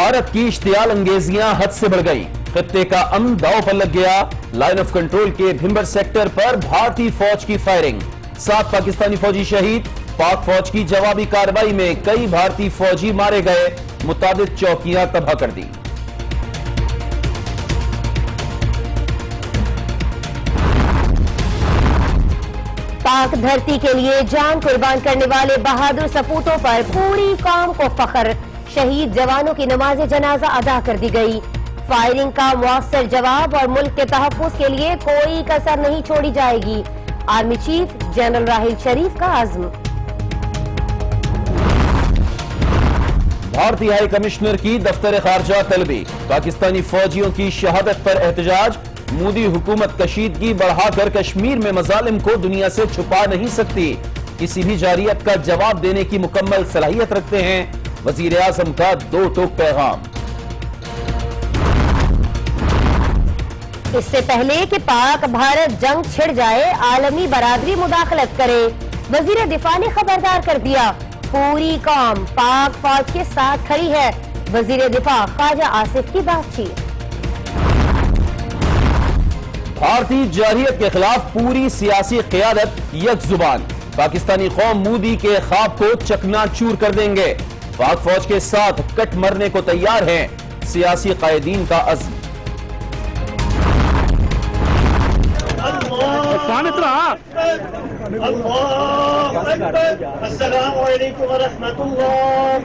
بھارت کی اشتعال انگیزیاں حد سے بڑھ گئی، خطے کا امن داؤ پر لگ گیا۔ لائن آف کنٹرول کے بھمبر سیکٹر پر بھارتی فوج کی فائرنگ، 7 پاکستانی فوجی شہید۔ پاک فوج کی جوابی کارروائی میں کئی بھارتی فوجی مارے گئے، متعدد چوکیاں تباہ کر دی۔ پاک دھرتی کے لیے جان قربان کرنے والے بہادر سپوتوں پر پوری قوم کو فخر، شہید جوانوں کی نماز جنازہ ادا کر دی گئی۔ فائرنگ کا مؤثر جواب اور ملک کے تحفظ کے لیے کوئی کسر نہیں چھوڑی جائے گی، army chief general Raheel Sharif کا عزم۔ بھارتی ہائی کمشنر کی دفتر خارجہ طلبی، پاکستانی فوجیوں کی شہادت پر احتجاج۔ مودی حکومت کشیدگی بڑھا کر کشمیر میں مظالم کو دنیا سے چھپا نہیں سکتی، کسی بھی جارحیت کا جواب دینے کی مکمل صلاحیت رکھتے ہیں، وزیر اعظم کا دو ٹوک پیغام۔ اس سے پہلے کہ پاک بھارت جنگ چھڑ جائے، عالمی برادری مداخلت کرے، وزیر دفاع نے خبردار کر دیا، پوری قوم پاک فوج کے ساتھ کھڑی ہے، وزیر دفاع خواجہ آصف کی بات چیت۔ بھارتی جارحیت کے خلاف پوری سیاسی قیادت یک زبان، پاکستانی قوم مودی کے خواب کو چکنا چور کر دیں گے، پاک فوج کے ساتھ کٹ مرنے کو تیار ہیں، سیاسی قائدین کا عزم۔ السلام علیکم ورحمۃ اللہ،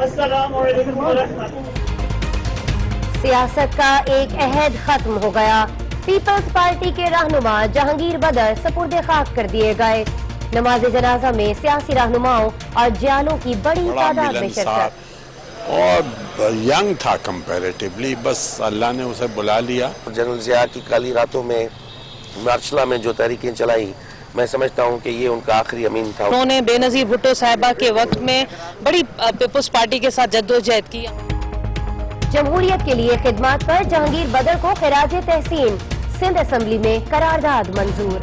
السلام علیکم ورحمۃ اللہ۔ سیاست کا ایک عہد ختم ہو گیا، پیپلز پارٹی کے رہنما جہانگیر بدر سپرد خاک کر دیے گئے۔ نماز جنازہ میں سیاسی رہنماؤں اور جیالوں کی بڑی تعداد میں شرکت۔ اور ینگ تھا کمپیریٹیولی، بس اللہ نے اسے بلا لیا۔ جنرل ضیاء کی کالی راتوں میں مارچلا میں جو تحریکیں چلائی، میں سمجھتا ہوں کہ یہ ان کا آخری امین تھا۔ انہوں نے بے نظیر بھٹو صاحبہ کے وقت میں بڑی پیپلز پارٹی کے ساتھ جدوجہد کی۔ جمہوریت کے لیے خدمات پر جہانگیر بدر کو خراج تحسین، سندھ اسمبلی میں قرارداد منظور۔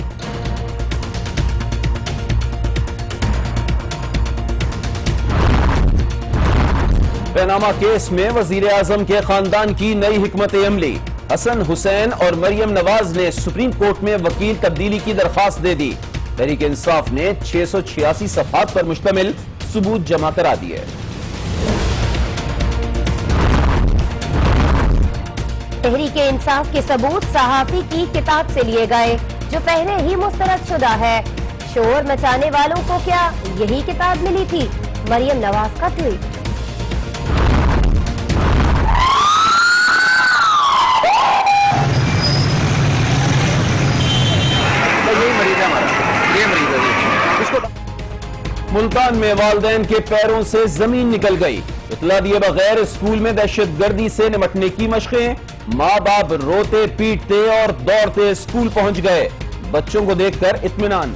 پیناما کیس میں وزیر اعظم کے خاندان کی نئی حکمت عملی، حسن حسین اور مریم نواز نے سپریم کورٹ میں وکیل تبدیلی کی درخواست دے دی، تحریک انصاف نے 686 صفحات پر مشتمل ثبوت جمع کرا دیے۔ تحریک انصاف کے ثبوت صحافی کی کتاب سے لیے گئے جو پہلے ہی مسترد شدہ ہے، شور مچانے والوں کو کیا یہی کتاب ملی تھی؟ مریم نواز کا ٹویٹ۔ ملتان میں والدین کے پیروں سے زمین نکل گئی، اطلاع دیے بغیر اسکول میں دہشت گردی سے نمٹنے کی مشقیں، ماں باپ روتے پیٹتے اور دوڑتے اسکول پہنچ گئے، بچوں کو دیکھ کر اطمینان۔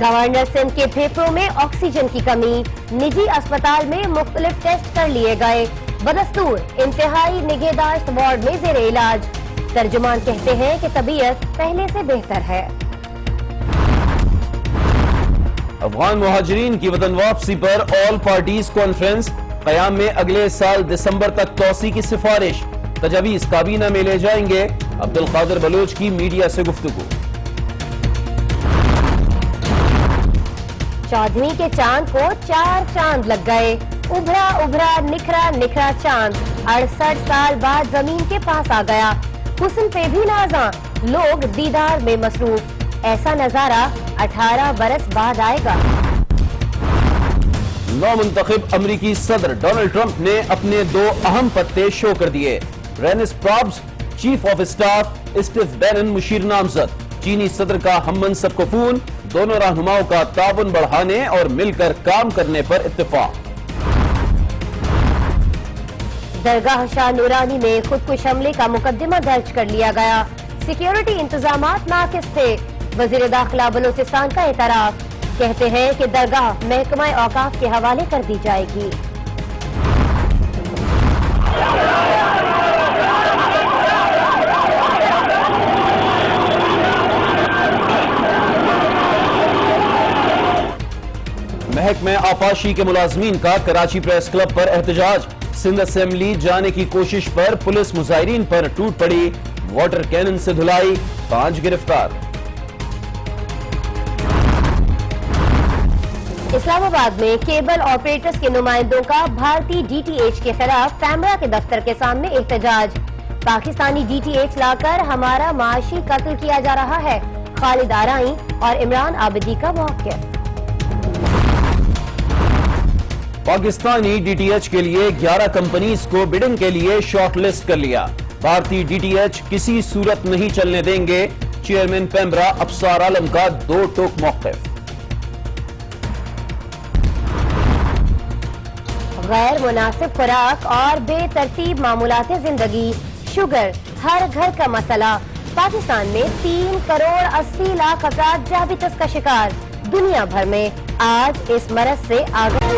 گورنر سندھ کے پھیپھڑوں میں آکسیجن کی کمی، نجی اسپتال میں مختلف ٹیسٹ کر لیے گئے، بدستور انتہائی نگہداشت وارڈ میں زیر علاج، ترجمان کہتے ہیں کہ طبیعت پہلے سے بہتر ہے۔ افغان مہاجرین کی وطن واپسی پر آل پارٹیز کانفرنس، قیام میں اگلے سال دسمبر تک توسیع کی سفارش، تجاویز کابینہ میں لے جائیں گے، عبدالقادر بلوچ کی میڈیا سے گفتگو۔ چودھویں کے چاند کو 4 چاند لگ گئے، ابھرا ابھرا نکھرا نکھرا چاند 68 سال بعد زمین کے پاس آ گیا، حسن پہ بھی نازاں، لوگ دیدار میں مصروف، ایسا نظارہ 18 برس بعد آئے گا۔ نو منتخب امریکی صدر ڈونلڈ ٹرمپ نے اپنے 2 اہم پتے شو کر دیے، Reince Priebus chief of staff, Steve Bannon مشیر نامزد، چینی صدر کا ہم منصب کو فون، دونوں رہنماؤں کا تعاون بڑھانے اور مل کر کام کرنے پر اتفاق۔ درگاہ شاہ نورانی میں خودکش حملے کا مقدمہ درج کر لیا گیا، سیکیورٹی انتظامات ناقص تھے، وزیر داخلہ بلوچستان کا اعتراف، کہتے ہیں کہ درگاہ محکمہ اوقاف کے حوالے کر دی جائے گی۔ محکمہ آبپاشی کے ملازمین کا کراچی پریس کلب پر احتجاج، سندھ اسمبلی جانے کی کوشش پر پولیس مظاہرین پر ٹوٹ پڑی، واٹر کینن سے دھلائی، 5 گرفتار۔ اسلام آباد میں کیبل آپریٹرز کے نمائندوں کا بھارتی ڈی ٹی ایچ کے خلاف پیمرا کے دفتر کے سامنے احتجاج، پاکستانی ڈی ٹی ایچ لا کر ہمارا معاشی قتل کیا جا رہا ہے، خالد آرائی اور عمران عابدی کا موقف۔ پاکستانی ڈی ٹی ایچ کے لیے 11 کمپنیز کو بڈنگ کے لیے شارٹ لسٹ کر لیا، بھارتی ڈی ٹی ایچ کسی صورت نہیں چلنے دیں گے، چیئرمین پیمرا ابصار عالم کا 2 ٹوک موقف۔ غیر مناسب خوراک اور بے ترتیب معمولات زندگی، شوگر ہر گھر کا مسئلہ، پاکستان میں 3 کروڑ 80 لاکھ افراد ذیابیطس کا شکار، دنیا بھر میں آج اس مرض سے آگاہ۔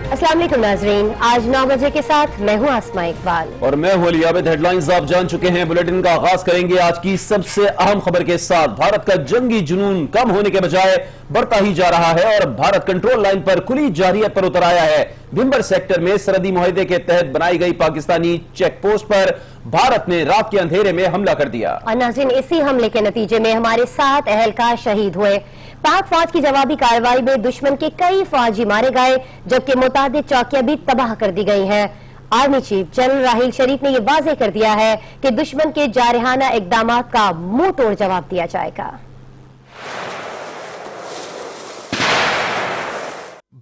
السلام علیکم ناظرین، آج 9 بجے کے ساتھ میں ہوں آسماء اقبال اور میں ہوں علی عابد۔ ہیڈ لائنز آپ جان چکے ہیں، بلیٹن کا آغاز کریں گے آج کی سب سے اہم خبر کے ساتھ۔ بھارت کا جنگی جنون کم ہونے کے بجائے بڑھتا ہی جا رہا ہے اور بھارت کنٹرول لائن پر کھلی جارحیت پر اتر آیا ہے۔ بھمبر سیکٹر میں سرحدی معاہدے کے تحت بنائی گئی پاکستانی چیک پوسٹ پر بھارت نے رات کے اندھیرے میں حملہ کر دیا اور ناظرین اسی حملے کے نتیجے میں ہمارے 7 اہلکار شہید ہوئے۔ پاک فوج کی جوابی کارروائی میں دشمن کے کئی فوجی مارے گئے جبکہ متعدد چوکیاں بھی تباہ کر دی گئی ہیں۔ Army chief general Raheel Sharif نے یہ واضح کر دیا ہے کہ دشمن کے جارحانہ اقدامات کا منہ توڑ جواب دیا جائے گا۔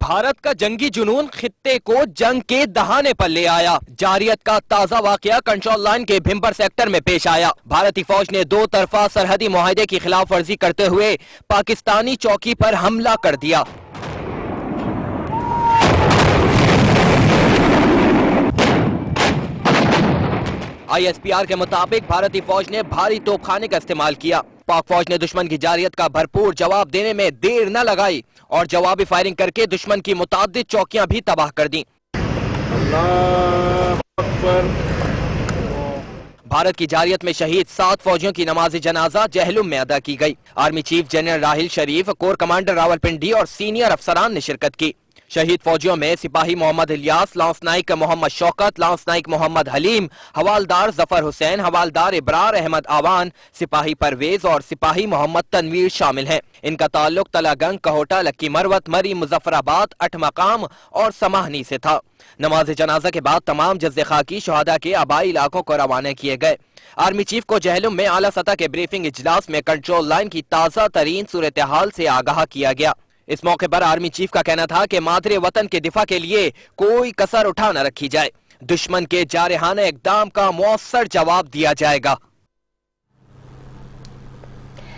بھارت کا جنگی جنون خطے کو جنگ کے دہانے پر لے آیا۔ جارحیت کا تازہ واقعہ کنٹرول لائن کے بھمبر سیکٹر میں پیش آیا۔ بھارتی فوج نے 2 طرفہ سرحدی معاہدے کی خلاف ورزی کرتے ہوئے پاکستانی چوکی پر حملہ کر دیا۔ ISPR کے مطابق بھارتی فوج نے بھاری توپ خانے کا استعمال کیا۔ پاک فوج نے دشمن کی جارحیت کا بھرپور جواب دینے میں دیر نہ لگائی اور جوابی فائرنگ کر کے دشمن کی متعدد چوکیاں بھی تباہ کر دیں۔ بھارت کی جارحیت میں شہید 7 فوجیوں کی نماز جنازہ جہلم میں ادا کی گئی۔ Army chief general Raheel Sharif, corps commander Rawalpindi اور سینئر افسران نے شرکت کی۔ شہید فوجیوں میں سپاہی محمد الیاس، لانس نائک محمد شوکت، لانس نائک محمد حلیم، حوالدار ظفر حسین، حوالدار ابرار احمد آوان، سپاہی پرویز اور سپاہی محمد تنویر شامل ہیں۔ ان کا تعلق تلا گنگ، کہوٹہ، لکی مروت، مری، مظفر آباد، 8 مقام اور سماہنی سے تھا۔ نماز جنازہ کے بعد تمام جز خاکی شہداء کے آبائی علاقوں کو روانہ کیے گئے۔ آرمی چیف کو جہلم میں اعلیٰ سطح کے بریفنگ اجلاس میں کنٹرول لائن کی تازہ ترین صورتحال سے آگاہ کیا گیا۔ اس موقع پر آرمی چیف کا کہنا تھا کہ مادر وطن کے دفاع کے لیے کوئی کسر اٹھا نہ رکھی جائے، دشمن کے جارحانہ اقدام کا مؤثر جواب دیا جائے گا۔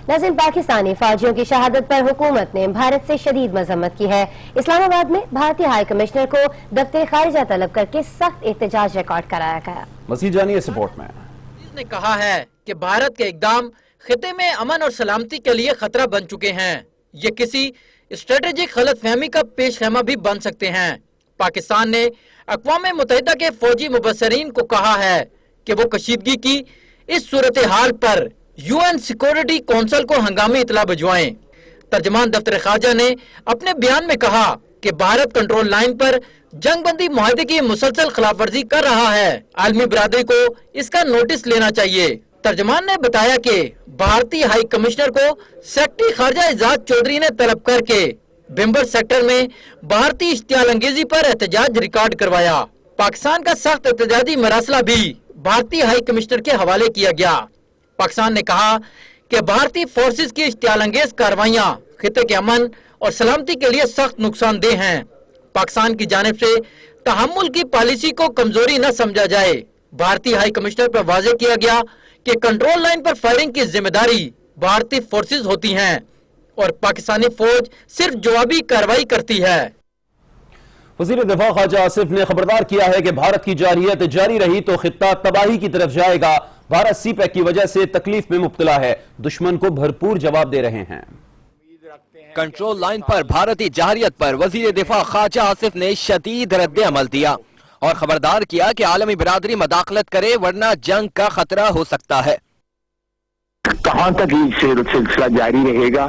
ناظرین، پاکستانی فوجیوں کی شہادت پر حکومت نے بھارت سے شدید مذمت کی ہے۔ اسلام آباد میں بھارتی ہائی کمشنر کو دفتر خارجہ طلب کر کے سخت احتجاج ریکارڈ کرایا گیا۔ مزید جانیے اس رپورٹ میں۔ نے کہا ہے کہ بھارت کے اقدام خطے میں امن اور سلامتی کے لیے خطرہ بن چکے ہیں، یہ کسی اسٹریٹجک غلط فہمی کا پیش خیمہ بھی بن سکتے ہیں۔ پاکستان نے اقوام متحدہ کے فوجی مبصرین کو کہا ہے کہ وہ کشیدگی کی اس صورتحال پر UN سیکورٹی کونسل کو ہنگامی اطلاع بھجوائیں۔ ترجمان دفتر خارجہ نے اپنے بیان میں کہا کہ بھارت کنٹرول لائن پر جنگ بندی معاہدے کی مسلسل خلاف ورزی کر رہا ہے، عالمی برادری کو اس کا نوٹس لینا چاہیے۔ ترجمان نے بتایا کہ بھارتی ہائی کمشنر کو سیکرٹری خارجہ اعجاز چودھری نے طلب کر کے بھمبر سیکٹر میں بھارتی اشتعال انگیزی پر احتجاج ریکارڈ کروایا۔ پاکستان کا سخت احتجاجی مراسلہ بھی بھارتی ہائی کمشنر کے حوالے کیا گیا۔ پاکستان نے کہا کہ بھارتی فورسز کی اشتعال انگیز کارروائیاں خطے کے امن اور سلامتی کے لیے سخت نقصان دہ ہیں۔ پاکستان کی جانب سے تحمل کی پالیسی کو کمزوری نہ سمجھا جائے۔ بھارتی ہائی کمشنر پر واضح کیا گیا کہ کنٹرول لائن پر فائرنگ کی ذمہ داری بھارتی فورسز ہوتی ہیں اور پاکستانی فوج صرف جوابی کارروائی کرتی ہے۔ وزیر دفاع خواجہ آصف نے خبردار کیا ہے کہ بھارت کی جارحیت جاری رہی تو خطہ تباہی کی طرف جائے گا۔ بھارت سی پیک کی وجہ سے تکلیف میں مبتلا ہے، دشمن کو بھرپور جواب دے رہے ہیں۔ کنٹرول لائن پر بھارتی جارحیت پر وزیر دفاع خواجہ آصف نے شدید رد عمل دیا اور خبردار کیا کہ عالمی برادری مداخلت کرے ورنہ جنگ کا خطرہ ہو سکتا ہے۔ कहाँ तक ये सिलसिला जारी रहेगा,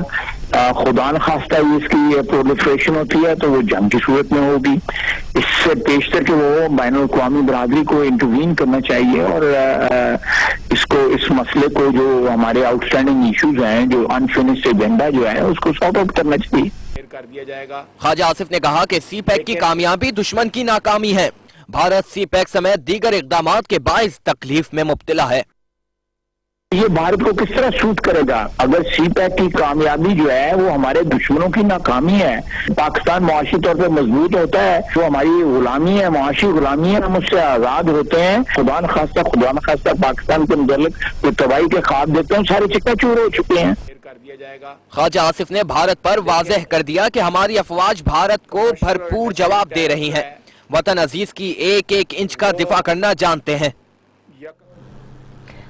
खुदा न खास्ता اس की प्रोलिफरेशन होती है तो वो जंग की सूरत में होगी। इससे पेशतर के वो बैनुल-अक़वामी बरादरी को इंटरवीन करना चाहिए और इस मसले को जो हमारे आउटस्टैंडिंग इश्यूज हैं, जो अनफिनिश्ड एजेंडा जो है, उसको सॉर्ट आउट करना चाहिए। ख्वाजा आसिफ ने कहा कि सी पैक की कामयाबी दुश्मन की नाकामी है। भारत सी पैक समेत दीगर इक़दामात के बाइस तकलीफ में मुब्तला है। ये भारत को किस तरह सूट करेगा अगर सी पैक की कामयाबी जो है वो हमारे दुश्मनों की नाकामी है। पाकिस्तान मुआशी तौर पर मजबूत होता है, जो हमारी गुलामी है, मुआशी गुलामी है, हम उससे आजाद होते हैं। खुदा न खास्ता पाकिस्तान के मुतल्लिक जो तबाही के ख्वाब देते हैं सारे चकनाचूर हो चुके हैं। ख्वाजा आसिफ ने भारत पर वाज़ेह कर दिया कि हमारी अफवाज भारत को भरपूर जवाब दे रही हैं। वतन अजीज की एक एक इंच का दिफा करना जानते हैं।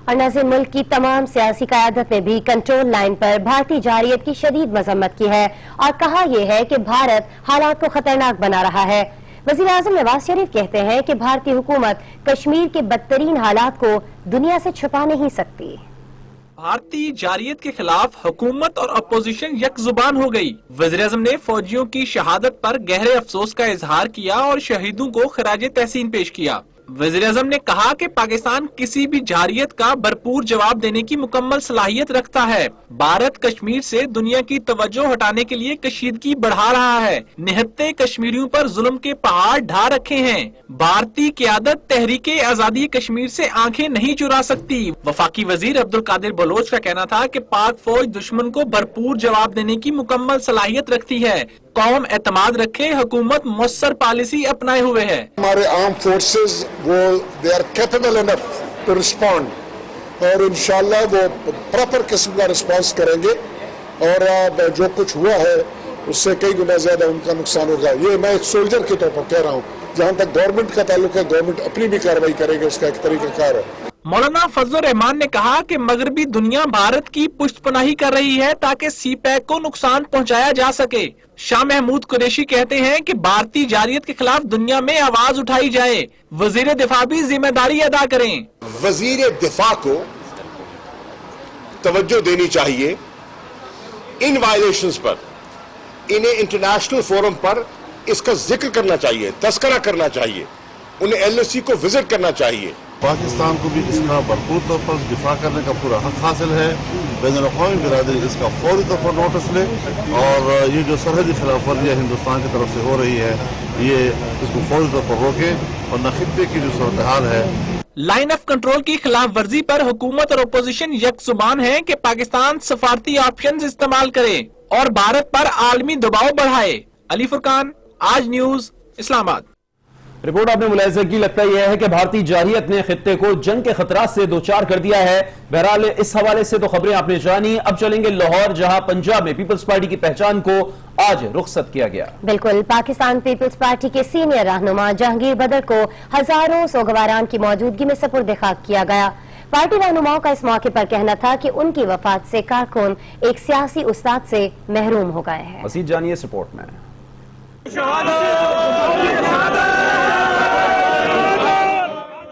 और नाज़रीन, मुल्क की तमाम सियासी क़यादत ने भी कंट्रोल लाइन पर भारतीय जारियत की शदीद मजम्मत की है और कहा यह है कि भारत हालात को खतरनाक बना रहा है। वज़ीर आज़म नवाज शरीफ कहते हैं कि भारतीय हुकूमत कश्मीर के बदतरीन हालात को दुनिया से छुपा नहीं सकती। भारतीय जारियत के खिलाफ हुकूमत और अपोजिशन यकजुबान हो गई। वज़ीर आज़म ने फौजियों की शहादत पर गहरे अफसोस का इजहार किया और शहीदों को खिराज तहसीन पेश किया। वज़ीर आज़म ने कहा कि पाकिस्तान किसी भी जारियत का भरपूर जवाब देने की मुकम्मल सलाहियत रखता है। भारत कश्मीर से दुनिया की तवज्जो हटाने के लिए कशीदगी बढ़ा रहा है। निहत्ते कश्मीरियों पर जुल्म के पहाड़ ढा रखे हैं। भारतीय क़यादत तहरीके आज़ादी कश्मीर से आंखें नहीं चुरा सकती। वफाकी वजीर अब्दुल कादिर बलोच का कहना था कि पाक फौज दुश्मन को भरपूर जवाब देने की मुकम्मल सलाहियत रखती है। कौम एतमाद रखे, हुकूमत मुस्सर पॉलिसी अपनाए हुए है। हमारे आर्म फोर्सेस वो they are capable enough to respond और इंशाल्लाह वो प्रॉपर किस्म का रिस्पॉन्स करेंगे और जो कुछ हुआ है उससे कई गुना ज्यादा उनका नुकसान होगा। ये मैं एक सोल्जर के तौर पर कह रहा हूँ। जहाँ तक गवर्नमेंट का ताल्लुक है, गवर्नमेंट अपनी भी कार्रवाई करेगी, उसका एक तरीकाकार है। मौलाना फजल रहमान ने कहा कि मगरबी दुनिया भारत की पुष्टपनाही कर रही है ताकि सी पैक को नुकसान पहुंचाया जा सके। शाह महमूद कुरैशी कहते हैं कि भारतीय जारियत के खिलाफ दुनिया में आवाज उठाई जाए। वजीर दिफा भी जिम्मेदारी अदा करें। वजीर दिफा को तवज्जो देनी चाहिए इन वायलेशंस पर, इन्हें इंटरनेशनल फोरम पर इसका जिक्र करना चाहिए, तस्करा करना चाहिए, उन्हें LSC को विजिट करना चाहिए। पाकिस्तान को भी इसका भरपूर तौर पर दिफा करने का पूरा हक हासिल है। बैनुल-अक़वामी बिरादरी इसका फौरी तौर पर नोटिस ले और ये जो सरहदी खिलाफ वर्जियाँ हिंदुस्तान की तरफ से हो रही है, ये इसको फौरी तौर पर रोके और न खित्ते की जो सूरत हाल है। लाइन ऑफ कंट्रोल की खिलाफ वर्जी पर हुकूमत और अपोजिशन यकजुबान है कि पाकिस्तान सफारती ऑप्शंस इस्तेमाल करे और भारत पर आलमी दबाव बढ़ाए। अली फुरकान, आज न्यूज, इस्लामाबाद। रिपोर्ट आपने मुलाहिजा की, लगता यह है कि भारतीय जारियत ने खित्ते को जंग के खतरात से दो चार कर दिया है। बहरहाल इस हवाले से तो खबरें आपने जानी। अब चलेंगे लाहौर, जहां पंजाब में पीपल्स पार्टी की पहचान को आज रुखसत किया गया। बिल्कुल, पाकिस्तान पीपल्स पार्टी के सीनियर रहनुमा जहांगीर बदर को हजारों सोगवारान की मौजूदगी में सपुर्द खाक किया गया। पार्टी रहनुमाओं का इस मौके पर कहना था कि उनकी वफात से कारकुन एक सियासी उस्ताद से महरूम हो गए हैं। मज़ीद जानिए इस रिपोर्ट में।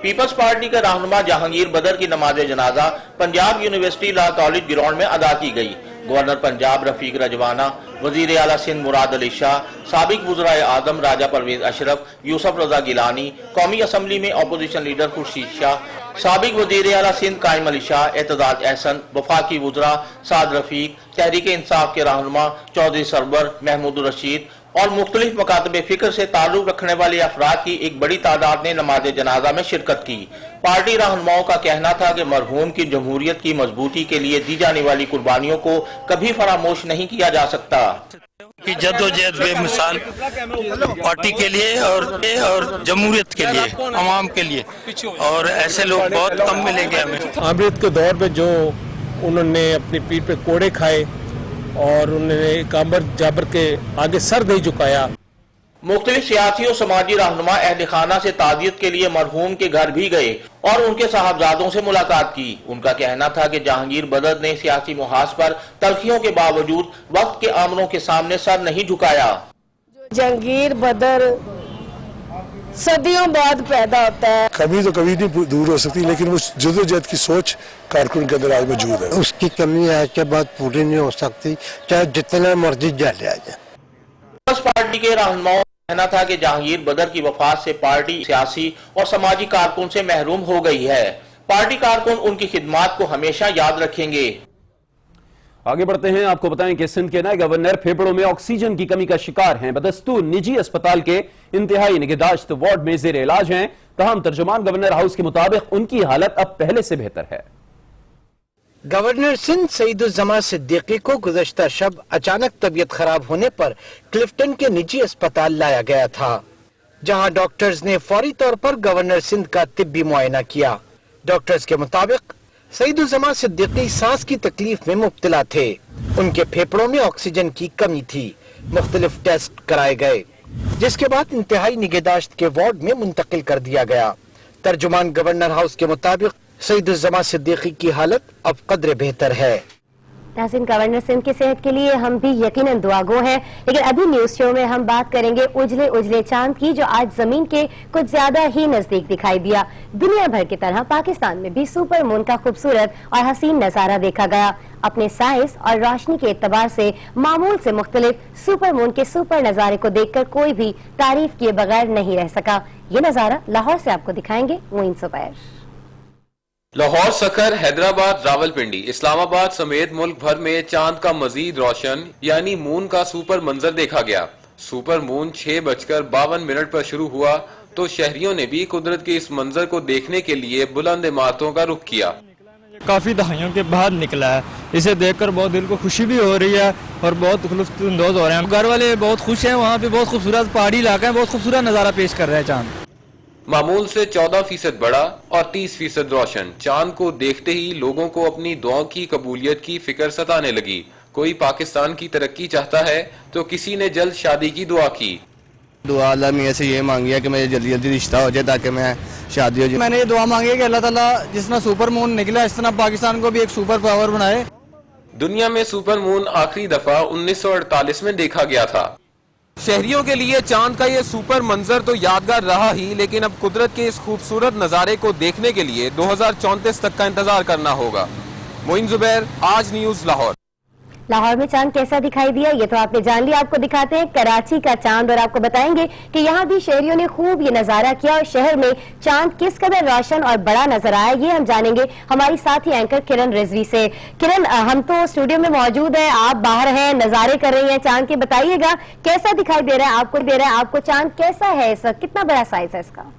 पीपल्स पार्टी के रहनुमा जहांगीर बदर की नमाज जनाजा Punjab university law college ground में अदा की गई। गवर्नर पंजाब रफीक रजवाना, वजीर आला सिंध मुराद अली शाह, साबिक वज़राए आदम राजा परवेज अशरफ, यूसुफ रजा गिलानी, कौमी असम्बली में अपोजिशन लीडर खुर्शीद शाह, साबिक वजीर आला सिंध कायम अली शाह, एतजाज एहसन, वफाकी वज़रा साद रफीक, तहरीक इंसाफ के रहनुमा चौधरी सरवर, महमूद रशीद और मुख्तलिफ मकातब फिक्र से ताल्लुक रखने वाले अफराद की एक बड़ी तादाद ने नमाज जनाजा में शिरकत की। पार्टी रहनुमाओं का कहना था कि मरहूम की जमहूरियत की मजबूती के लिए दी जाने वाली कुर्बानियों को कभी फरामोश नहीं किया जा सकता। की जद्दोजहद बेमिसाल पार्टी के लिए और जमहूरियत के लिए, अवाम के लिए, और ऐसे लोग बहुत कम मिलेंगे हमें। अमृत के दौर में जो उन्होंने अपनी पीठ पे कोड़े खाए और उन्होंने कामर जाबर के आगे सर नहीं झुकाया। मुख्तलिफ सियासी और समाजी रहनुमा अहल खाना से ताज़ियत के लिए मरहूम के घर भी गए और उनके साहबजादों से मुलाकात की। उनका कहना था कि जहांगीर बदर ने सियासी मुहाज पर तलखियों के बावजूद वक्त के आमरों के सामने सर नहीं झुकाया। जहांगीर बदर सदियों बाद पैदा होता है। कमी तो कभी नहीं दूर हो सकती, लेकिन उस जदोजहद की सोच कारकुन के अंदर आज मौजूद है। उसकी कमी आज के बाद पूरी नहीं हो सकती, चाहे जितना मर्जी जाले आ जाए। पीपल्स पार्टी के रहनुमाओं का कहना था कि जहांगीर बदर की वफात से पार्टी सियासी और समाजी कारकुन से महरूम हो गई है। पार्टी कारकुन उनकी खिदमात को हमेशा याद रखेंगे। आगे बढ़ते हैं, आपको बताएं कि सिंध के नए गवर्नर फेफड़ों में ऑक्सीजन की कमी का शिकार हैं। बदस्तूर निजी अस्पताल के इंतहाई निगहदाश्त वार्ड में जेर इलाज हैं। तमाम तर्जुमान गवर्नर हाउस के मुताबिक उनकी हालत अब पहले से बेहतर है। गवर्नर सिंध सईदुज़्ज़मा सिद्दीकी को गुज़श्ता शब अचानक तबीयत खराब होने पर क्लिफ्टन के निजी अस्पताल लाया गया था, जहां डॉक्टर्स ने फौरी तौर पर गवर्नर सिंध का तिब्बी मुआयना किया। डॉक्टर्स के मुताबिक सईदुज़्ज़मा सिद्दीकी सांस की तकलीफ में मुब्तला थे। उनके फेफड़ों में ऑक्सीजन की कमी थी। मुख्तलिफ टेस्ट कराए गए, जिसके बाद इंतहाई निगहदाश्त के वार्ड में मुंतकिल कर दिया गया। तर्जुमान गवर्नर हाउस के मुताबिक सईदुज़्ज़मा सिद्दीकी की हालत अब कदरे बेहतर है। नाज़रीन, गवर्नर सिंध की सेहत के लिए हम भी यकीनन दुआगो हैं। लेकिन अभी न्यूज शो में हम बात करेंगे उजले उजले चांद की, जो आज जमीन के कुछ ज्यादा ही नजदीक दिखाई दिया। दुनिया भर की तरह पाकिस्तान में भी सुपर मून का खूबसूरत और हसीन नजारा देखा गया। अपने साइज और रोशनी के एतबार से मामूल से मुख्तलिफ सुपर मून के सुपर नजारे को देखकर कोई भी तारीफ किए बगैर नहीं रह सका। ये नजारा लाहौर से आपको दिखाएंगे मोइन सुबैर। लाहौर, सखर, हैदराबाद, रावलपिंडी, इस्लामाबाद समेत मुल्क भर में चांद का मजीद रोशन यानी मून का सुपर मंजर देखा गया। सुपर मून 6:52 पर शुरू हुआ तो शहरियों ने भी कुदरत के इस मंजर को देखने के लिए बुलंद इमारतों का रुख किया। काफी दहाइयों के बाद निकला है, इसे देखकर बहुत दिल को खुशी भी हो रही है और बहुत लुत्फ़अंदोज़ हो रहे हैं। घर वाले बहुत खुश हैं, वहाँ पे बहुत खूबसूरत पहाड़ी इलाका है, बहुत खूबसूरत नज़ारा पेश कर रहा है चांद। मामूल से 14% बड़ा और 30% रोशन। चांद को देखते ही लोगों को अपनी दुआओं की कबूलियत की फिक्र सताने लगी। कोई पाकिस्तान की तरक्की चाहता है तो किसी ने जल्द शादी की दुआ की। दुआ अल्लाह मियां से ये मांगी है कि मेरे जल्दी जल्दी रिश्ता हो जाए ताकि मैं शादी हो जाए। मैंने ये दुआ मांगी है कि अल्लाह ताला जिस तरह सुपर मून निकला इस तरह पाकिस्तान को भी एक सुपर पावर बनाए। दुनिया में सुपर मून आखिरी दफा 1948 में देखा गया था। शहरियों के लिए चांद का ये सुपर मंजर तो यादगार रहा ही, लेकिन अब कुदरत के इस खूबसूरत नजारे को देखने के लिए 2034 तक का इंतजार करना होगा। मोइन जुबैर, आज न्यूज, लाहौर। लाहौर में चांद कैसा दिखाई दिया ये तो आपने जान लिया। आपको दिखाते हैं कराची का चांद और आपको बताएंगे कि यहाँ भी शहरियों ने खूब ये नजारा किया और शहर में चांद किस कदर रोशन और बड़ा नजर आया ये हम जानेंगे हमारी साथी एंकर किरण रिजवी से। किरण, हम तो स्टूडियो में मौजूद हैं, आप बाहर हैं, नजारे कर रही हैं चांद के, बताइएगा कैसा दिखाई दे रहा है आपको चांद कैसा है इस वक्त, कितना बड़ा साइज है इसका?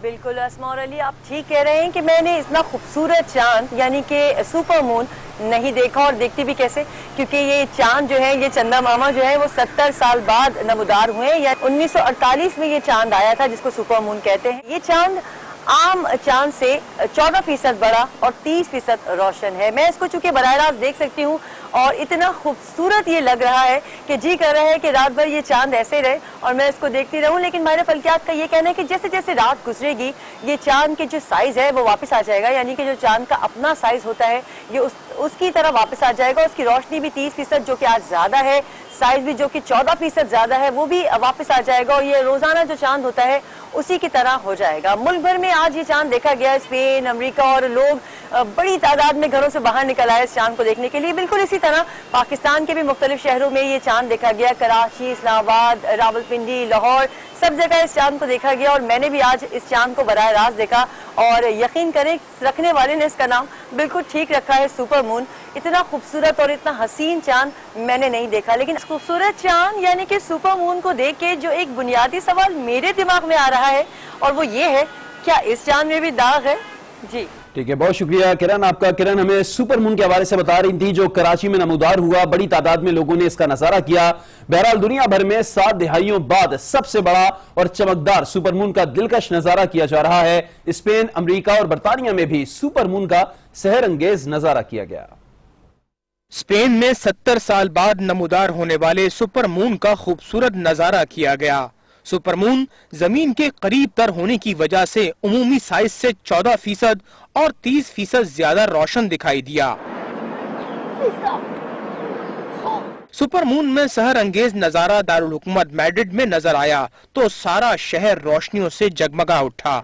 बिल्कुल असमार अली, आप ठीक कह रहे हैं कि मैंने इतना खूबसूरत चांद यानी कि सुपर मून नहीं देखा, और देखती भी कैसे, क्योंकि ये चांद जो है, ये चंदा मामा जो है वो 70 साल बाद नमूदार हुए। या 1948 में ये चांद आया था जिसको सुपर मून कहते हैं। ये चांद आम चांद से 14% बड़ा और 30% रोशन है। मैं इसको चूंकि बराह रास्त देख सकती हूँ और इतना खूबसूरत ये लग रहा है कि जी कर रहा है कि रात भर ये चांद ऐसे रहे और मैं इसको देखती रहूं। लेकिन माहिर फल्कियात का ये कहना है कि जैसे जैसे रात गुजरेगी ये चांद के जो साइज है वो वापस आ जाएगा, यानी कि जो चांद का अपना साइज होता है ये उसकी तरह वापस आ जाएगा। उसकी रोशनी भी 30% जो कि आज ज्यादा है, साइज भी जो कि 14% ज्यादा है वो भी वापस आ जाएगा और ये रोजाना जो चांद होता है उसी की तरह हो जाएगा। मुल्क भर में आज ये चांद देखा गया, स्पेन, अमेरिका और लोग बड़ी तादाद में घरों से बाहर निकल आए इस चांद को देखने के लिए। बिल्कुल इसी तरह पाकिस्तान के भी मुख्तलिफ शहरों में ये चांद देखा गया, कराची, इस्लामाबाद, रावलपिंडी, लाहौर, सब जगह इस चांद को देखा गया और मैंने भी आज इस चांद को बराह रास्त देखा। और यकीन करें रखने वाले ने इसका नाम बिल्कुल ठीक रखा है, सुपर मून। इतना खूबसूरत और इतना हसीन चांद मैंने नहीं देखा। लेकिन खूबसूरत चांद यानी कि सुपर मून को देख के जो एक बुनियादी सवाल मेरे दिमाग में आ रहा है और वो ये है, क्या इस चांद में भी दाग है? जी ठीक है, बहुत शुक्रिया किरण आपका। किरण हमें सुपर मून के हवाले से बता रही थी जो कराची में नमूदार हुआ, बड़ी तादाद में लोगों ने इसका नजारा किया। बहरहाल दुनिया भर में 7 दहाइयों बाद सबसे बड़ा और चमकदार सुपर मून का दिलकश नजारा किया जा रहा है। स्पेन, अमेरिका और बरतानिया में भी सुपर मून का सहर अंगेज नजारा किया गया। स्पेन में 70 साल बाद नमूदार होने वाले सुपर मून का खूबसूरत नजारा किया गया। सुपर मून जमीन के करीब तर होने की वजह से उमूमी साइज से 14% और 30% ज्यादा रोशन दिखाई दिया। सुपर मून में सहर अंगेज नजारा दारुल हुकूमत मैड्रिड में नजर आया तो सारा शहर रोशनियों से जगमगा उठा।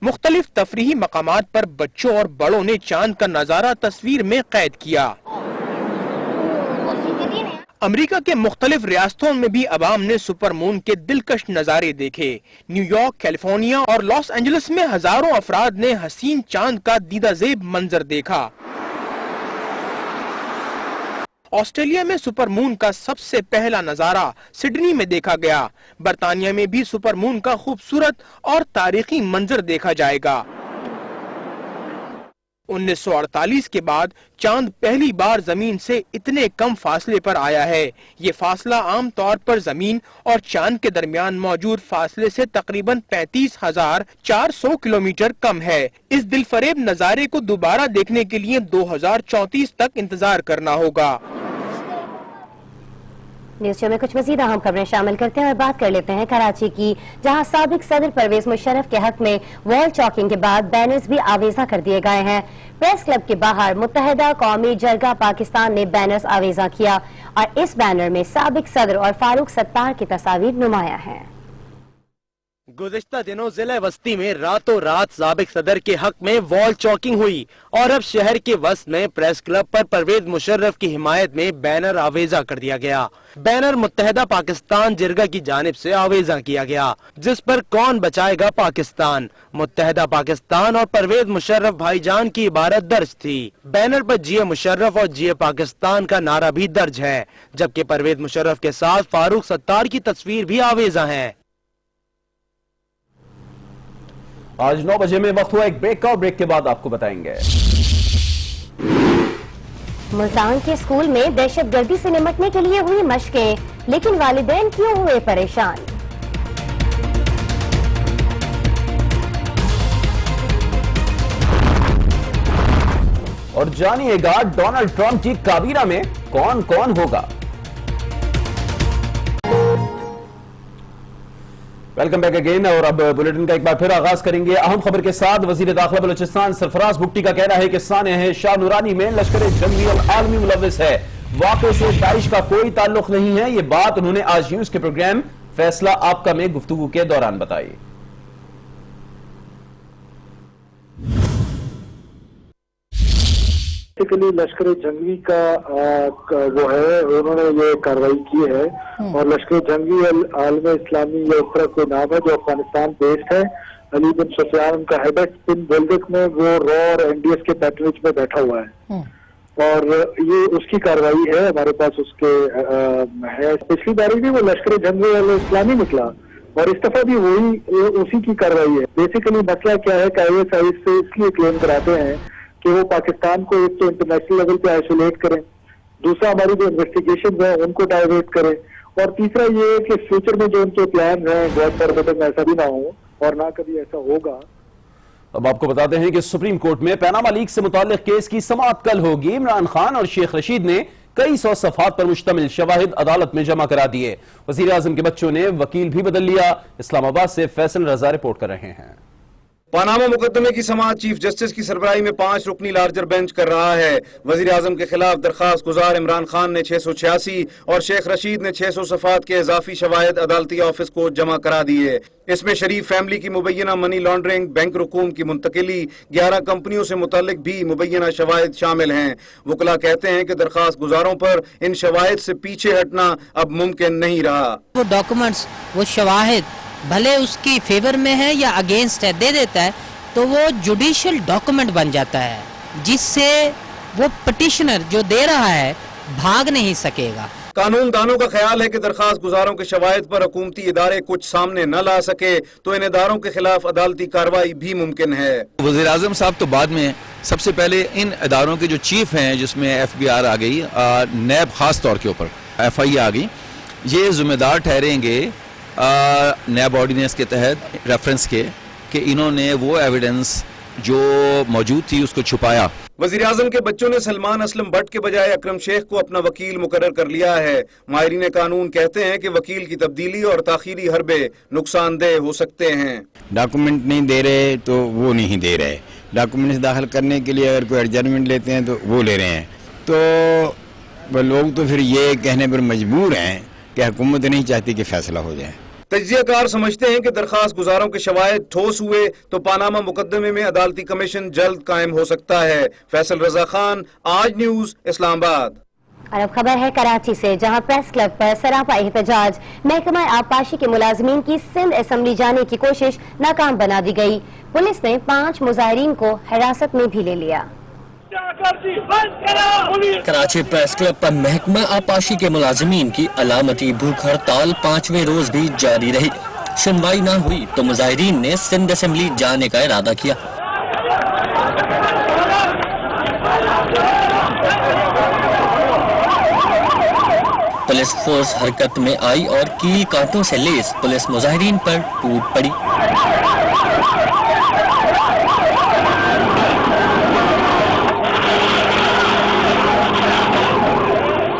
मुख्तलिफ तफरीही मकामात पर बच्चों और बड़ों ने चांद का नजारा तस्वीर में कैद किया। अमेरिका के मुख्तलिफ रियासतों में भी अवाम ने सुपर मून के दिलकश नजारे देखे। न्यूयॉर्क, कैलिफोर्निया और लॉस एंजलिस में हजारों अफराद ने हसीन चांद का दीदाजेब मंजर देखा। ऑस्ट्रेलिया में सुपर मून का सबसे पहला नजारा सिडनी में देखा गया। बरतानिया में भी सुपर मून का खूबसूरत और तारीखी मंजर देखा जाएगा। 1948 के बाद चांद पहली बार जमीन से इतने कम फासले पर आया है। ये फासला आम तौर पर जमीन और चांद के दरमियान मौजूद फासले से तकरीबन 35,400 किलोमीटर कम है। इस दिलफरेब नजारे को दोबारा देखने के लिए 2034 तक इंतजार करना होगा। न्यूज शो में कुछ मजीद अहम खबरें शामिल करते हैं और बात कर लेते हैं कराची की, जहां साबिक सदर परवेज मुशर्रफ के हक में वॉल चॉकिंग के बाद बैनर्स भी आवेजा कर दिए गए हैं। प्रेस क्लब के बाहर मुत्तहिदा कौमी जरगा पाकिस्तान ने बैनर्स आवेजा किया और इस बैनर में साबिक सदर और फारूक सत्तार की तस्वीर नुमाया है। गुज़िश्ता दिनों जिला वस्ती में रातों रात साबिक सदर के हक में वॉल चॉकिंग हुई और अब शहर के वस्त में प्रेस क्लब पर परवेज मुशर्रफ की हिमायत में बैनर आवेजा कर दिया गया। बैनर मुत्तहिदा पाकिस्तान जिरगा की जानिब से आवेजा किया गया, जिस पर कौन बचाएगा पाकिस्तान, मुत्तहिदा पाकिस्तान और परवेज मुशर्रफ भाईजान की इबारत दर्ज थी। बैनर पर जिए मुशर्रफ और जिए पाकिस्तान का नारा भी दर्ज है, जबकि परवेज मुशर्रफ के साथ फारूक सत्तार की तस्वीर भी आवेजा है। आज 9 बजे में वक्त हुआ एक ब्रेक का और ब्रेक के बाद आपको बताएंगे। मुल्तान के स्कूल में दहशतगर्दी से निपटने के लिए हुई मशकें, लेकिन वालिदैन क्यों हुए परेशान। और जानिएगा डोनाल्ड ट्रंप की काबीना में कौन कौन होगा। Welcome back again. और अब बुलेटिन का एक बार फिर आगाज करेंगे अहम खबर के साथ। वजीर दाखिला बलूचिस्तान सरफराज भुट्टी का कहना है कि सानेह शाह नूरानी में लश्कर जंगी और आलमी मुलव्विस है। वाक़े से दाइश का कोई ताल्लुक नहीं है। ये बात उन्होंने आज न्यूज के प्रोग्राम फैसला आपका में गुफ्तगू के दौरान बताई। बेसिकली लश्कर जंगी का वो है, उन्होंने ये कार्रवाई की है और लश्कर जंगी आलम इस्लामी या इस तरह कोई नाम है जो अफगानिस्तान बेस्ड है। अली बिन सुफियान उनका हेड है। इन बुल्दिक में वो रॉ और एनडीएस के पैटर्नेज में बैठा हुआ है और ये उसकी कार्रवाई है। हमारे पास उसके है। पिछली बारी भी वो लश्कर जंगी इस्लामी निकला और इस दफा भी वही उसी की कार्रवाई है। बेसिकली मसला क्या है कि ISIS से इसलिए क्लेम कराते हैं कि वो पाकिस्तान को एक तो इंटरनेशनल लेवल पे आइसोलेट करें, दूसरा हमारी जो इन्वेस्टिगेशन है उनको डाइवर्ट करें, और तीसरा ये है कि फ्यूचर में जो उनके प्लान हैं गॉड फॉरबिड ऐसा भी ना हो और ना कभी ऐसा होगा। अब आपको बताते हैं कि सुप्रीम कोर्ट में पैनामा लीक से मुताल्लिक केस की समाअत कल होगी। इमरान खान और शेख रशीद ने कई सौ सफात पर मुश्तमिल शवाहिद अदालत में जमा करा दिए। वजीर आजम के बच्चों ने वकील भी बदल लिया। इस्लामाबाद से फैसल रजा रिपोर्ट कर रहे हैं। पनामा मुकदमे की समाअत चीफ जस्टिस की सरबराही में 5 रुकनी लार्जर बेंच कर रहा है। वजीर आजम के खिलाफ दरखास्त गुजार इमरान खान ने 686 और शेख रशीद ने 600 सफात के इजाफी शवाहिद अदालती ऑफिस को जमा करा दिए। इसमें शरीफ फैमिली की मुबैना मनी लॉन्ड्रिंग, बैंक रकूम की मुंतकिली, 11 कंपनियों से मुतल्लिक भी मुबैना शवाहिद शामिल हैं। वकला कहते हैं कि दरखास्त गुजारों पर इन शवाहिद से पीछे हटना अब मुमकिन नहीं रहा। वो डॉक्यूमेंट्स, वो शवाहिद भले उसकी फेवर में है या अगेंस्ट है, दे देता है तो वो जुडिशियल डॉक्यूमेंट बन जाता है, जिससे वो पिटिशनर जो दे रहा है भाग नहीं सकेगा। कानून दानों का ख्याल है कि दरखास्त गुजारों के शवाहिद पर हुकूमती इदारे कुछ सामने न ला सके तो इन इदारों के खिलाफ अदालती कार्रवाई भी मुमकिन है। वज़ीर आज़म साहब तो बाद में, सबसे पहले इन इदारों के जो चीफ हैं, जिसमें FBI आ गई, नैब खास तौर के ऊपर FIA आ गई, ये जिम्मेदार ठहरेंगे नैब ऑर्डिनेंस के तहत रेफरेंस के कि इन्होंने वो एविडेंस जो मौजूद थी उसको छुपाया। वज़ीर आज़म के बच्चों ने सलमान असलम भट्ट के बजाय अकरम शेख को अपना वकील मुकर्रर कर लिया है। माहिरीन कानून कहते हैं कि वकील की तब्दीली और ताखीरी हरबे नुकसानदेह हो सकते हैं। डॉक्यूमेंट नहीं दे रहे तो वो नहीं दे रहे, डॉक्यूमेंट्स दाखिल करने के लिए अगर कोई एडजर्नमेंट लेते हैं तो वो ले रहे हैं, तो लोग तो फिर ये कहने पर मजबूर हैं कि हुकूमत नहीं चाहती कि फैसला हो जाए। तज्जियाकार समझते हैं कि दरखास्त गुजारों के शवाहिद ठोस हुए तो पानामा मुकदमे में अदालती कमीशन जल्द कायम हो सकता है। फैसल रजा खान, आज न्यूज, इस्लामाबाद। और अब खबर है कराची से, जहां प्रेस क्लब पर सरापा एहतजाज, महकमा आबपाशी के मुलाजमीन की सिंध असम्बली जाने की कोशिश नाकाम बना दी गई। पुलिस ने 5 मुजाहिरीन को हिरासत में भी ले लिया। कराची प्रेस क्लब पर महकमा आबपाशी के मुलाजमीन की अलामती भूख हड़ताल 5वें रोज भी जारी रही। सुनवाई न हुई तो मुजाहिरीन ने सिंध असम्बली जाने का इरादा किया। पुलिस फोर्स हरकत में आई और कील कांटों से लेस पुलिस मुजाहिरीन पर टूट पड़ी।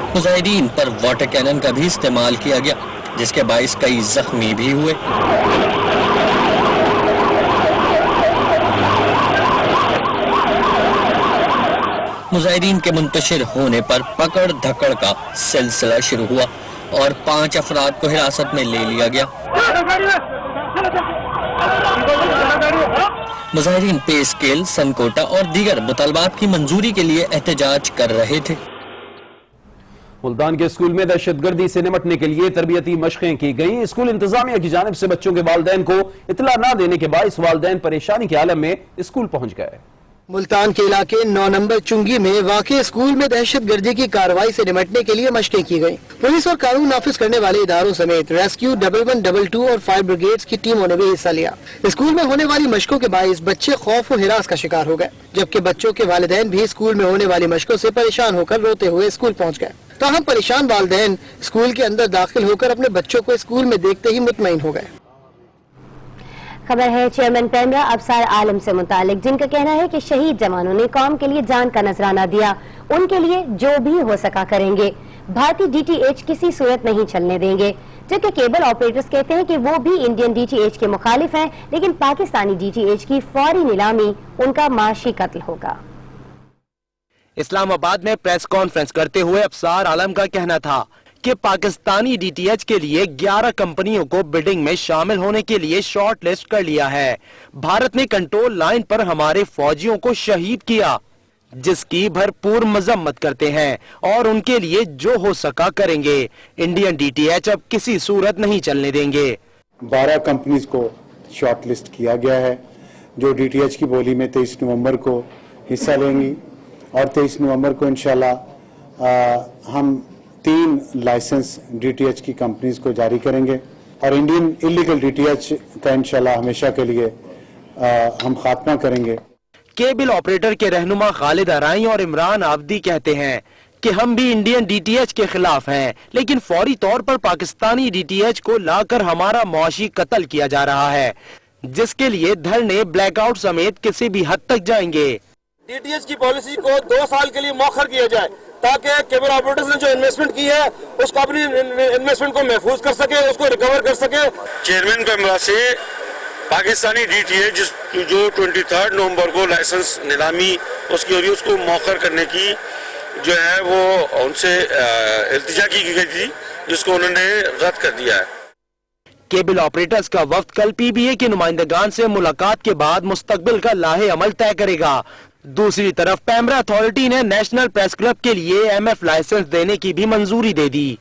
मुजाहिरीन पर वाटर कैनन का भी इस्तेमाल किया गया, जिसके बाइस कई जख्मी भी हुए। मुजाहिरीन के मुंतशिर होने पर पकड़ धकड़ का सिलसिला शुरू हुआ और 5 अफराद को हिरासत में ले लिया गया। मुजाहिरीन पे स्केल, सनकोटा और दीगर मुतालबात की मंजूरी के लिए एहतजाज कर रहे थे। मुल्तान के स्कूल में दहशतगर्दी से निपटने के लिए तरबियती मशकें की गई। स्कूल इंतजामिया की जानिब से बच्चों के वालिदैन को इतला न देने के बाइस वालिदैन परेशानी के आलम में स्कूल पहुंच गए। मुल्तान के इलाके 9 नंबर चुंगी में वाक़े स्कूल में दहशतगर्दी की कार्रवाई से निपटने के लिए मशकें की गयी। पुलिस और कानून नाफिज करने वाले इदारों समेत रेस्क्यू 1122 और फायर ब्रिगेड्स की टीमों ने भी हिस्सा लिया। स्कूल में होने वाली मशकों के बाइस बच्चे खौफ और हिरास का शिकार हो गए, जबकि बच्चों के वालिदैन भी स्कूल में होने वाली मशकों से परेशान होकर रोते हुए स्कूल पहुँच गए। ताहम परेशान वालिदैन स्कूल के अंदर दाखिल होकर अपने बच्चों को स्कूल में देखते ही मुतमईन हो गए। खबर है चेयरमैन पैमरा अबसार आलम से मुतालिक, जिनका कहना है कि शहीद जवानों ने कौम के लिए जान का नजराना दिया, उनके लिए जो भी हो सका करेंगे। भारतीय DTH किसी सूरत नहीं चलने देंगे। जबकि केबल ऑपरेटर्स कहते हैं कि वो भी इंडियन DTH के मुखालिफ हैं, लेकिन पाकिस्तानी DTH की फौरी नीलामी उनका माशी कत्ल होगा। इस्लामाबाद में प्रेस कॉन्फ्रेंस करते हुए अबसार आलम का कहना था कि पाकिस्तानी DTH के लिए 11 कंपनियों को बिडिंग में शामिल होने के लिए शॉर्ट लिस्ट कर लिया है। भारत ने कंट्रोल लाइन पर हमारे फौजियों को शहीद किया, जिसकी भरपूर मजम्मत करते हैं और उनके लिए जो हो सका करेंगे। इंडियन DTH अब किसी सूरत नहीं चलने देंगे। 12 कंपनीज को शॉर्ट लिस्ट किया गया है, जो DTH की बोली में 23 नवंबर को हिस्सा लेंगी और 23 नवंबर को इंशाल्लाह हम 3 लाइसेंस DTH की कंपनीज को जारी करेंगे और इंडियन इलीगल DTH का इंशाल्लाह हमेशा के लिए हम खात्मा करेंगे। केबल ऑपरेटर के रहनुमा खालिद अराई और इमरान आबदी कहते हैं कि हम भी इंडियन DTH के खिलाफ हैं, लेकिन फौरी तौर पर पाकिस्तानी DTH को लाकर हमारा मुआशी कत्ल किया जा रहा है, जिसके लिए धरने, ब्लैकआउट समेत किसी भी हद तक जाएंगे। DTH की पॉलिसी को 2 साल के लिए मौखर किया जाए, ताकि केबल ऑपरेटर्स ने जो इन्वेस्टमेंट की है उसको अपनी इन्वेस्टमेंट को महफूज कर सके, उसको रिकवर कर सके। चेयरमैन पैमरा से पाकिस्तानी DTH जो 23 नवंबर को लाइसेंस नीलामी उसकी हो रही, उसको मौखर करने की जो है वो उनसे इल्तिजा की गई थी, जिसको उन्होंने रद्द कर दिया है। केबल ऑपरेटर्स का वफ्द कल PBA के नुमाइंदगान से मुलाकात के बाद मुस्तकबिल का लाहे अमल तय करेगा। दूसरी तरफ पैमरा अथॉरिटी ने नेशनल प्रेस क्लब के लिए MF लाइसेंस देने की भी मंजूरी दे दी।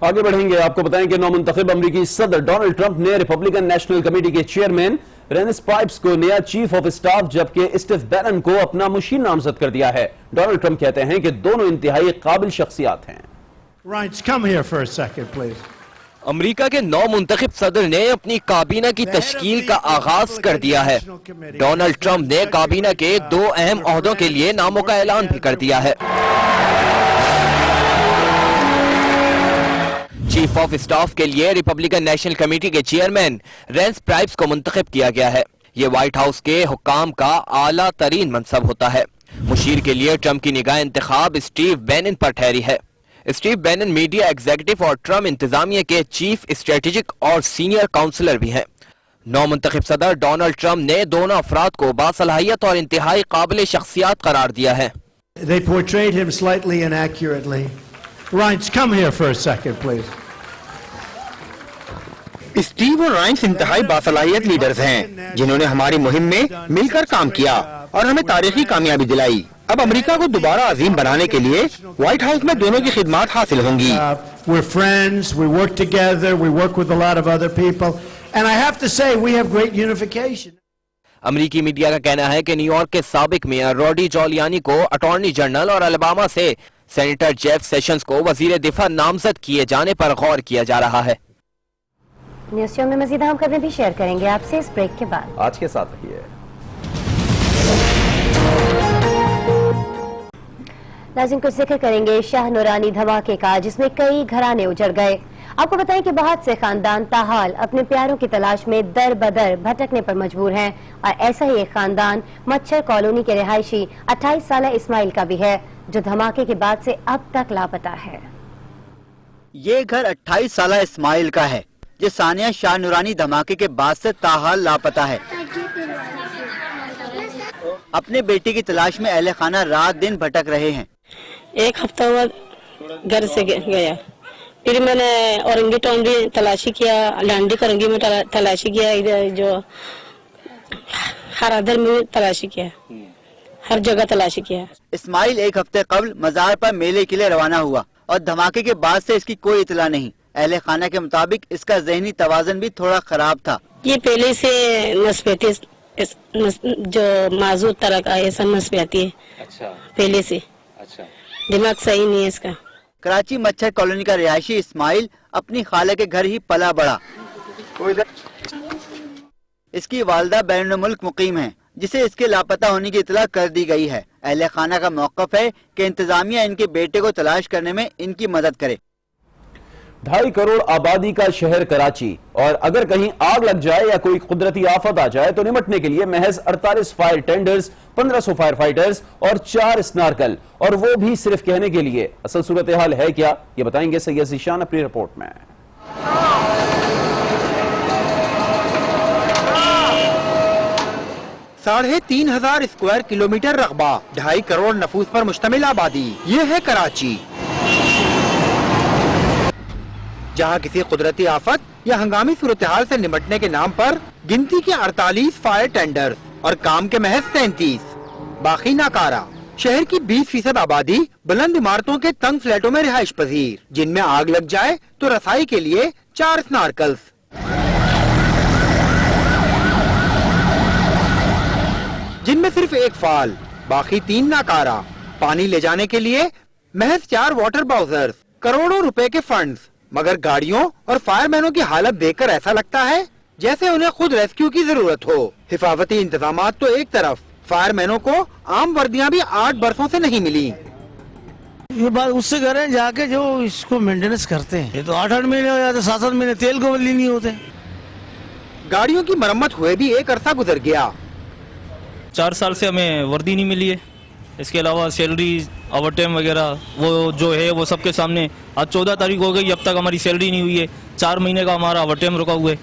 आगे बढ़ेंगे, आपको बताएं कि नौमुंतखब अमरीकी सदर डोनाल्ड ट्रंप ने रिपब्लिकन नेशनल कमेटी के चेयरमैन रेनिस प्राइप्स को नया चीफ ऑफ स्टाफ जबकि स्टीव बैनन को अपना मुशीर नामजद कर दिया है। डोनाल्ड ट्रंप कहते हैं कि दोनों इंतहाई काबिल शख्सियात हैं। अमेरिका के नौ मुंतखब सदर ने अपनी काबीना की तश्कील का आगाज कर दिया है। डोनाल्ड ट्रंप ने काबीना के 2 अहम ओहदों के लिए नामों का ऐलान भी कर दिया है। चीफ ऑफ स्टाफ के लिए रिपब्लिकन नेशनल कमेटी के चेयरमैन रेंस प्राइप्स को मुंतखब किया गया है। ये व्हाइट हाउस के हुक्काम का आला तरीन मनसब होता है। मुशीर के लिए ट्रंप की निगाह इंतखाब स्टीव बैनन पर ठहरी है। स्टीव बैनन मीडिया एग्जीक्यूटिव और ट्रंप इंतजामिया के चीफ स्ट्रेटेजिक और सीनियर काउंसलर भी हैं। नौ मुंतखब सदर डोनाल्ड ट्रंप ने दोनों अफराद को बासलाहियत और इंतहाई काबिल शख्सियत करार दिया है। They portrayed him slightly inaccurately. Reince, come here for a second, please. Steve और राइंस इंतहाई बासलाहियत लीडर्स हैं जिन्होंने हमारी मुहिम में मिलकर काम किया और हमें तारीखी कामयाबी दिलाई। अब अमेरिका को दोबारा अजीम बनाने के लिए व्हाइट हाउस में दोनों की खिदमत हासिल होंगी। We're friends, we work together, we work with a lot of other people, and I have to say we have great unification. अमरीकी मीडिया का कहना है कि न्यूयॉर्क के साबिक मेयर रॉडी जॉलियानी को अटॉर्नी जनरल और अलबामा से सेनेटर जेफ सेशंस को वजीर दिफा नामजद किए जाने पर गौर किया जा रहा है। न्यूज़ शो में मज़ीद अहम खबरें भी शेयर करेंगे आपसे इस ब्रेक के बाद। आज के साथ रहिए। नाज़रीन, कुछ जिक्र करेंगे शाह नूरानी धमाके का, जिसमें कई घराने उजड़ गए। आपको बताएं कि बहुत से खानदान ताहाल अपने प्यारों की तलाश में दर बदर भटकने पर मजबूर हैं और ऐसा ही एक खानदान मच्छर कॉलोनी के रिहायशी 28 साल इस्माइल का भी है, जो धमाके के बाद से अब तक लापता है। ये घर 28 साल इस्माइल का है, जो सानिया शाह नूरानी धमाके के बाद से ताहाल लापता है। अपने बेटे की तलाश में अहले खाना रात दिन भटक रहे हैं। एक हफ्ता बाद घर से गया, फिर मैंने औरंगी टाउन भी तलाशी किया, लांडी करंगी में तलाशी किया, इधर जो हरादर में तलाशी किया, हर जगह तलाशी किया। इस्माइल एक हफ्ते कबल मजार पर मेले के लिए रवाना हुआ और धमाके के बाद से इसकी कोई इतला नहीं। अहले खाना के मुताबिक इसका ज़हनी तवाज़न भी थोड़ा खराब था। ये पहले से नस्बती जो माजूर तरह का ऐसा नस्बती है। अच्छा। पहले से अच्छा। दिमाग सही नहीं है इसका। कराची मच्छर कॉलोनी का रिहायशी इस्माइल अपनी खाला के घर ही पला बढ़ा। इसकी वालदा बैरून मुल्क मुकीम है, जिसे इसके लापता होने की इतला कर दी गई है। अहले खाना का मौक़िफ़ है कि इंतजामिया इनके बेटे को तलाश करने में इनकी मदद करे। 2.5 करोड़ आबादी का शहर कराची, और अगर कहीं आग लग जाए या कोई कुदरती आफत आ जाए तो निपटने के लिए महज 48 फायर टेंडर्स, 1500 फायर फाइटर्स और 4 स्नार्कल, और वो भी सिर्फ कहने के लिए। असल सूरत हाल है क्या, ये बताएंगे सैयद ज़ीशान अपनी रिपोर्ट में। 3,500 स्क्वायर किलोमीटर रकबा, 2.5 करोड़ नफूस पर मुश्तमिल आबादी, ये है कराची, जहाँ किसी कुदरती आफत या हंगामी सूरत हाल से निपटने के नाम पर गिनती के 48 फायर टेंडर और काम के महज 33 बाकी नाकारा। शहर की 20% आबादी बुलंद इमारतों के तंग फ्लैटों में रिहाइश पजीर, जिनमें आग लग जाए तो रसाई के लिए 4 स्नार्कल्स, जिनमें सिर्फ एक फाल, बाकी 3 नाकारा। पानी ले जाने के लिए महज 4 वाटर बाउजर्स, करोड़ों रुपए के फंड्स। मगर गाड़ियों और फायरमैनों की हालत देखकर ऐसा लगता है जैसे उन्हें खुद रेस्क्यू की जरूरत हो। हिफाजती इंतजामात तो एक तरफ, फायरमैनों को आम वर्दियां भी 8 बरसों से नहीं मिली। ये बात उससे करें जाके जो इसको मेंटेनेंस करते हैं। ये तो 8-8 महीने हो जाते, 7-7 महीने तेल को बदली नहीं होते। गाड़ियों की मरम्मत हुए भी एक अरसा गुजर गया। 4 साल से हमें वर्दी नहीं मिली है। इसके अलावा सैलरी, ओवर टाइम वगैरह वो जो है वो सबके सामने। आज 14 तारीख हो गई, अब तक हमारी सैलरी नहीं हुई है। 4 महीने का हमारा ओवर टाइम रुका हुआ है।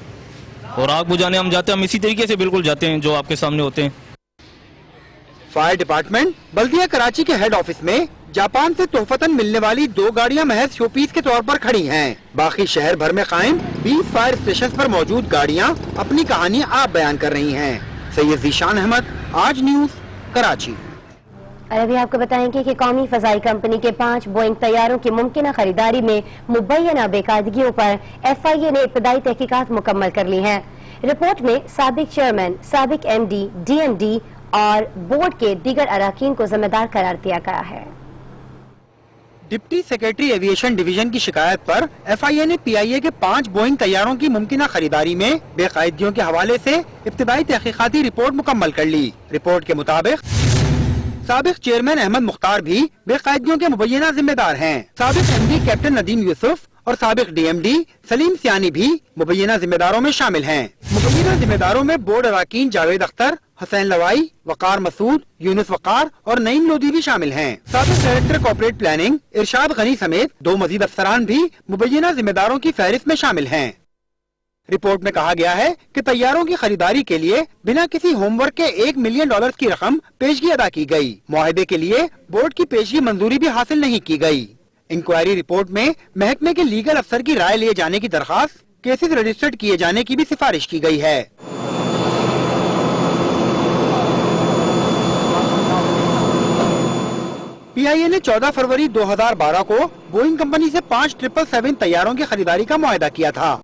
और आग बुझाने हम जाते हैं, हम इसी तरीके से बिल्कुल जाते हैं जो आपके सामने होते हैं। फायर डिपार्टमेंट बल्दिया कराची के हेड ऑफिस में जापान से तोहफतन मिलने वाली 2 गाड़ियां महज शोपीस के तौर पर खड़ी हैं। बाकी शहर भर में कायम 20 फायर स्टेशन पर मौजूद गाड़ियां अपनी कहानी आप बयान कर रही हैं। सैयद ज़ीशान अहमद, आज न्यूज, कराची। और अभी आपको बताएंगे कि कौमी फजाई कंपनी के 5 बोइंग तैयारों की मुमकिन खरीदारी में मुबैना बेकायदगियों पर FIA ने इब्तदाई तहकीकात मुकम्मल कर ली हैं। रिपोर्ट में साबिक चेयरमैन, साबिक MD, DMD और बोर्ड के दीगर अराकीन को जिम्मेदार करार दिया गया है। डिप्टी सेक्रेटरी एविएशन डिवीजन की शिकायत पर FIA ने PIA के 5 बोइंग तैयारों की मुमकिन खरीदारी में बेकायदगियों के हवाले से इब्तदाई तहकीकाती रिपोर्ट मुकम्मल कर ली। रिपोर्ट के मुताबिक साबिक चेयरमैन अहमद मुख्तार भी बेकायदगियों के मुबैना जिम्मेदार हैं। साबिक MD कैप्टन नदीम यूसुफ और साबिक DMD सलीम सियानी भी मुबैना जिम्मेदारों में शामिल हैं। मुबैना जिम्मेदारों में बोर्ड अराकीन जावेद अख्तर, हुसैन लवाई, वकार मसूद, यूनुस वकार और नईम लोधी भी शामिल हैं। साबिक डायरेक्टर कॉर्पोरेट प्लानिंग इरशाद गनी समेत 2 मजीद अफसरान भी मुबैना जिम्मेदारों की फहरिस्त में शामिल हैं। रिपोर्ट में कहा गया है कि तैयारों की खरीदारी के लिए बिना किसी होमवर्क के $1 मिलियन की रकम पेशगी अदा की गई। मुआहदे के लिए बोर्ड की पेशगी मंजूरी भी हासिल नहीं की गई। इंक्वायरी रिपोर्ट में महकमे के लीगल अफसर की राय लिए जाने की दरखास्त, केसेस रजिस्टर्ड किए जाने की भी सिफारिश की गई है। PIA ने 14 फरवरी 2012 को बोइंग कंपनी से 5 777 तैयारों की खरीदारी का मुआहदा किया था।